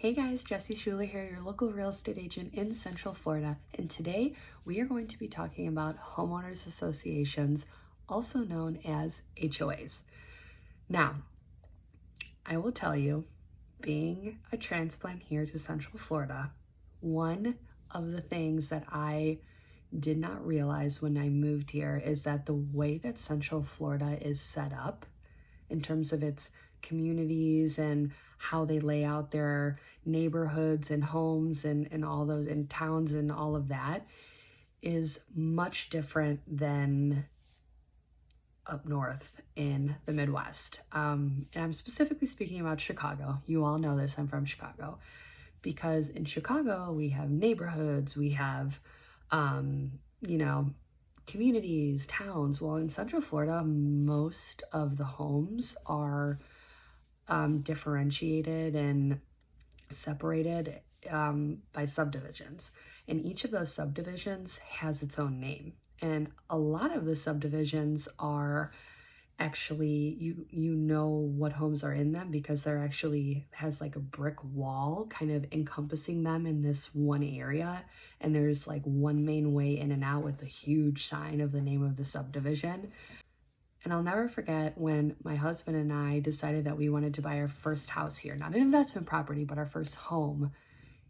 Hey guys, Jessie Schuler here, your local real estate agent in Central Florida, and today we are going to be talking about homeowners associations, also known as HOAs. Now, I will tell you, being a transplant here to Central Florida, one of the things that I did not realize when I moved here is that the way that Central Florida is set up in terms of its communities and how they lay out their neighborhoods and homes and all those in towns and all of that is much different than up north in the Midwest. And I'm specifically speaking about Chicago. You all know this, I'm from Chicago. Because in Chicago, we have neighborhoods, we have, communities, towns. Well, in Central Florida, most of the homes are differentiated and separated by subdivisions. And each of those subdivisions has its own name. And a lot of the subdivisions are actually, you know what homes are in them because they're actually has like a brick wall kind of encompassing them in this one area. And there's like one main way in and out with a huge sign of the name of the subdivision. And I'll never forget when my husband and I decided that we wanted to buy our first house here, not an investment property, but our first home.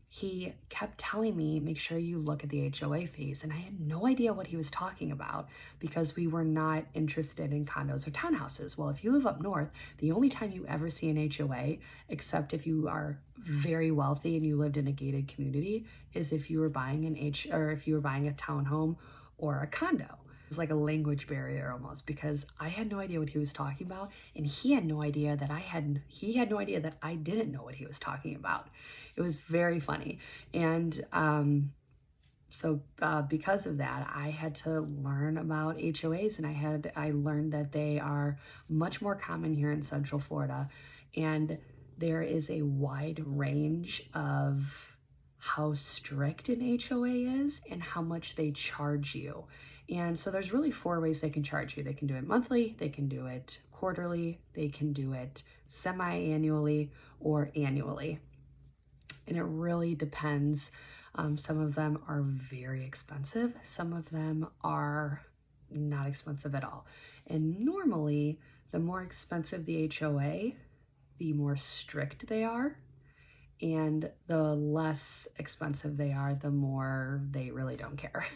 He kept telling me, make sure you look at the HOA fees. And I had no idea what he was talking about because we were not interested in condos or townhouses. Well, if you live up north, the only time you ever see an HOA, except if you are very wealthy and you lived in a gated community, is if you were buying if you were buying a townhome or a condo. It was like a language barrier almost because I had no idea what he was talking about, and he had no idea that he had no idea that I didn't know what he was talking about. It was very funny. And because of that, I had to learn about HOAs, and I learned that they are much more common here in Central Florida. And there is a wide range of how strict an HOA is and how much they charge you. And so there's really 4 ways they can charge you. They can do it monthly, they can do it quarterly, they can do it semi-annually or annually. And it really depends. Some of them are very expensive. Some of them are not expensive at all. And normally, the more expensive the HOA, the more strict they are. And the less expensive they are, the more they really don't care.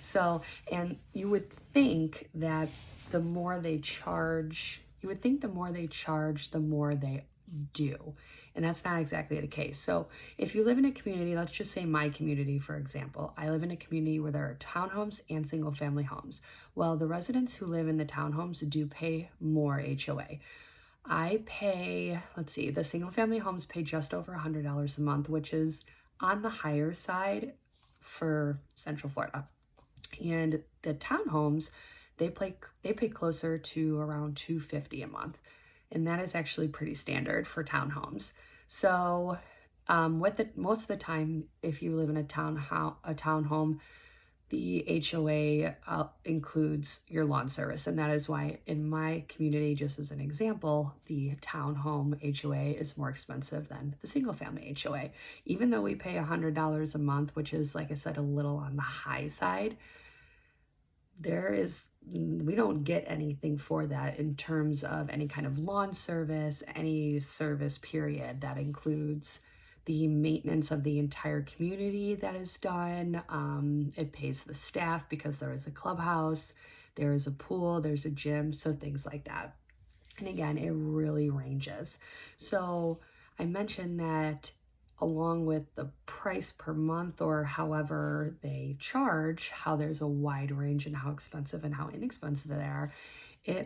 So, and you would think that the more they charge, the more they do. And that's not exactly the case. So if you live in a community, let's just say my community, for example, I live in a community where there are townhomes and single family homes. Well, the residents who live in the townhomes do pay more HOA. I pay, the single family homes pay just over $100 a month, which is on the higher side for Central Florida. And the townhomes, they pay closer to around $250 a month. And that is actually pretty standard for townhomes. So most of the time, if you live in a townhome, the HOA includes your lawn service. And that is why in my community, just as an example, the townhome HOA is more expensive than the single family HOA. Even though we pay $100 a month, which is, like I said, a little on the high side, we don't get anything for that in terms of any kind of lawn service, any service period. That includes the maintenance of the entire community that is done. It pays the staff because there is a clubhouse, there is a pool, there's a gym, so things like that. And again, it really ranges. So I mentioned that along with the price per month or however they charge, how there's a wide range in how expensive and how inexpensive they are,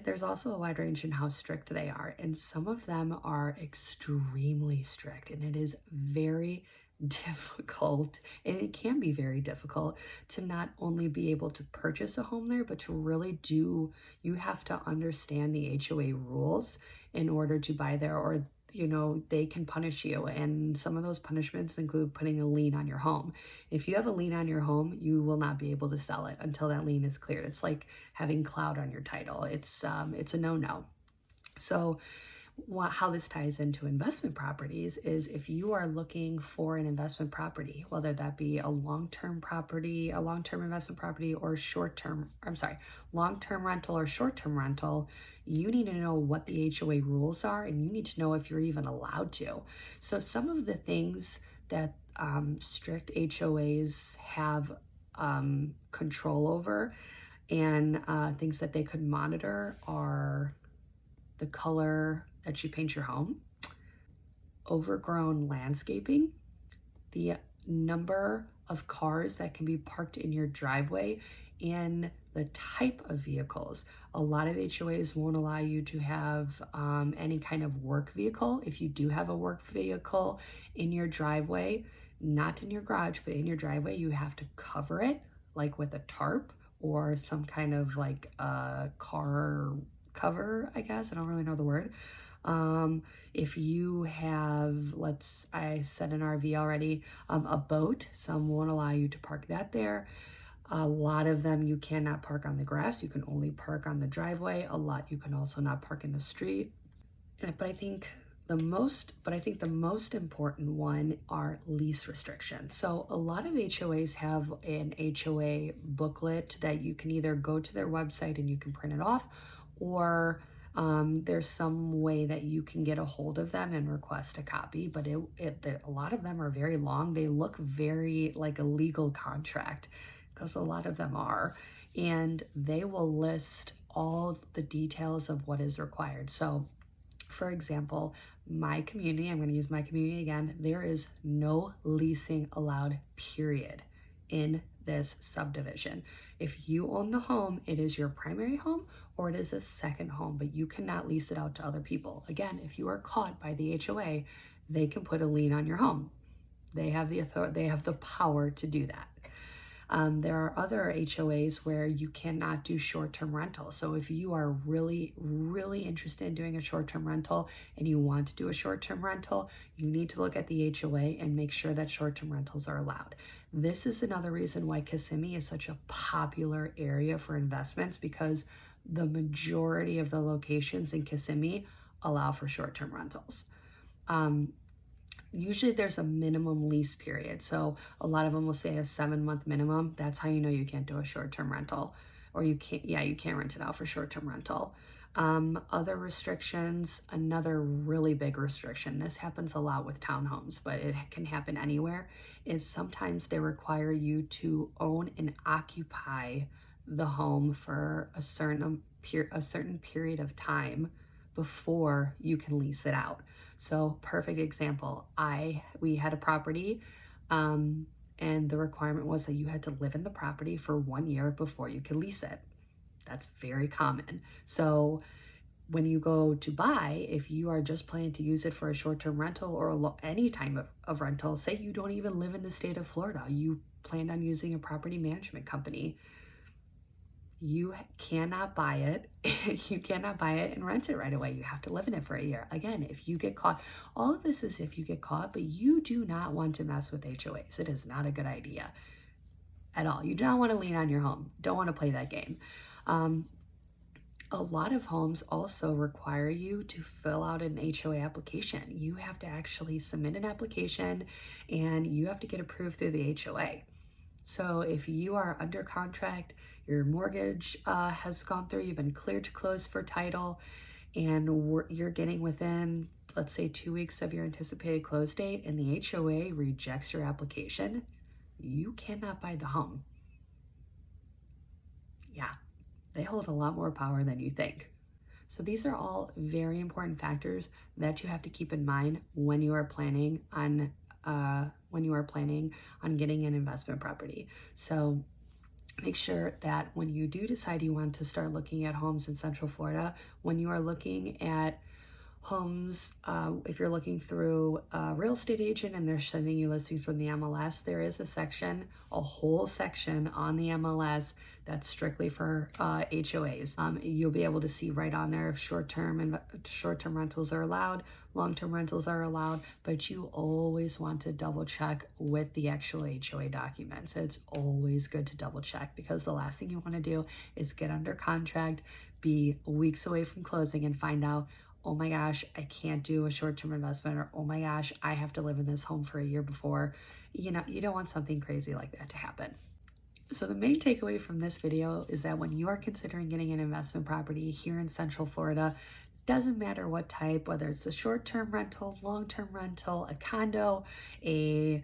there's also a wide range in how strict they are. And some of them are extremely strict, and it is very difficult, and it can be very difficult to not only be able to purchase a home there, but to really you have to understand the HOA rules in order to buy there, or they can punish you. And some of those punishments include putting a lien on your home. If you have a lien on your home, you will not be able to sell it until that lien is cleared. It's like having cloud on your title. It's a no-no. So how this ties into investment properties is if you are looking for an investment property, whether that be a long-term property, a long-term investment property, or long-term rental or short-term rental, you need to know what the HOA rules are, and you need to know if you're even allowed to. So some of the things that strict HOAs have control over and things that they could monitor are the color that you paint your home, overgrown landscaping, the number of cars that can be parked in your driveway, and the type of vehicles. A lot of HOAs won't allow you to have any kind of work vehicle. If you do have a work vehicle in your driveway, not in your garage, but in your driveway, you have to cover it like with a tarp or some kind of like car cover, I guess. I don't really know the word. If you have, I said an RV already, a boat, some won't allow you to park that there. A lot of them you cannot park on the grass. You can only park on the driveway. A lot you can also not park in the street. But I think the most important one are lease restrictions. So a lot of HOAs have an HOA booklet that you can either go to their website and you can print it off, or there's some way that you can get a hold of them and request a copy, but a lot of them are very long. They look very like a legal contract, because a lot of them are, and they will list all the details of what is required. So for example, my community, I'm going to use my community again, there is no leasing allowed, period, in this subdivision. If you own the home, it is your primary home or it is a second home, but you cannot lease it out to other people. Again, if you are caught by the HOA, they can put a lien on your home. They have the authority, they have the power to do that. There are other HOAs where you cannot do short-term rental. So if you are really, really interested in doing a short-term rental and you want to do a short-term rental, you need to look at the HOA and make sure that short-term rentals are allowed. This is another reason why Kissimmee is such a popular area for investments, because the majority of the locations in Kissimmee allow for short-term rentals. Usually there's a minimum lease period. So a lot of them will say a 7-month minimum. That's how you know you can't do a short-term rental, or you can't rent it out for short-term rental. Other restrictions, another really big restriction, this happens a lot with townhomes, but it can happen anywhere, is sometimes they require you to own and occupy the home for a certain period of time before you can lease it out. So perfect example, we had a property and the requirement was that you had to live in the property for 1 year before you could lease it. That's very common. So when you go to buy, if you are just planning to use it for a short-term rental or any time of rental, say you don't even live in the state of Florida, you planned on using a property management company, you cannot buy it. You cannot buy it and rent it right away. You have to live in it for a year. Again, if you get caught, all of this is if you get caught, but you do not want to mess with HOAs. It is not a good idea at all. You don't want to lean on your home. Don't want to play that game. A lot of homes also require you to fill out an HOA application. You have to actually submit an application and you have to get approved through the HOA. So if you are under contract, your mortgage has gone through, you've been cleared to close for title, and you're getting within, let's say, 2 weeks of your anticipated close date, and the HOA rejects your application, you cannot buy the home. Yeah, they hold a lot more power than you think. So these are all very important factors that you have to keep in mind when you are planning on getting an investment property. So make sure that when you do decide you want to start looking at homes in Central Florida, when you are looking at homes, if you're looking through a real estate agent and they're sending you listings from the MLS, there is a whole section on the MLS that's strictly for HOAs. You'll be able to see right on there if short-term rentals are allowed, long-term rentals are allowed, but you always want to double check with the actual HOA documents. It's always good to double check, because the last thing you want to do is get under contract, be weeks away from closing, and find out, oh my gosh, I can't do a short-term investment, or oh my gosh, I have to live in this home for a year before. You know, you don't want something crazy like that to happen. So the main takeaway from this video is that when you are considering getting an investment property here in Central Florida, doesn't matter what type, whether it's a short-term rental, long-term rental, a condo, a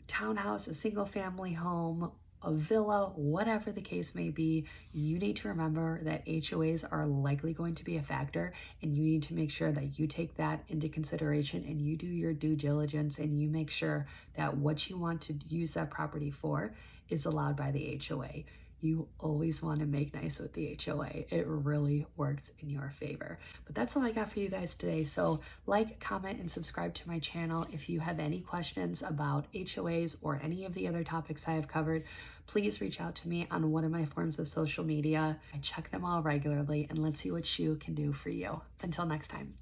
townhouse, a single family home, a villa, whatever the case may be, you need to remember that HOAs are likely going to be a factor, and you need to make sure that you take that into consideration and you do your due diligence and you make sure that what you want to use that property for is allowed by the HOA. You always want to make nice with the HOA. It really works in your favor. But that's all I got for you guys today. So like, comment, and subscribe to my channel. If you have any questions about HOAs or any of the other topics I have covered, please reach out to me on one of my forms of social media. I check them all regularly, and let's see what Shu can do for you. Until next time.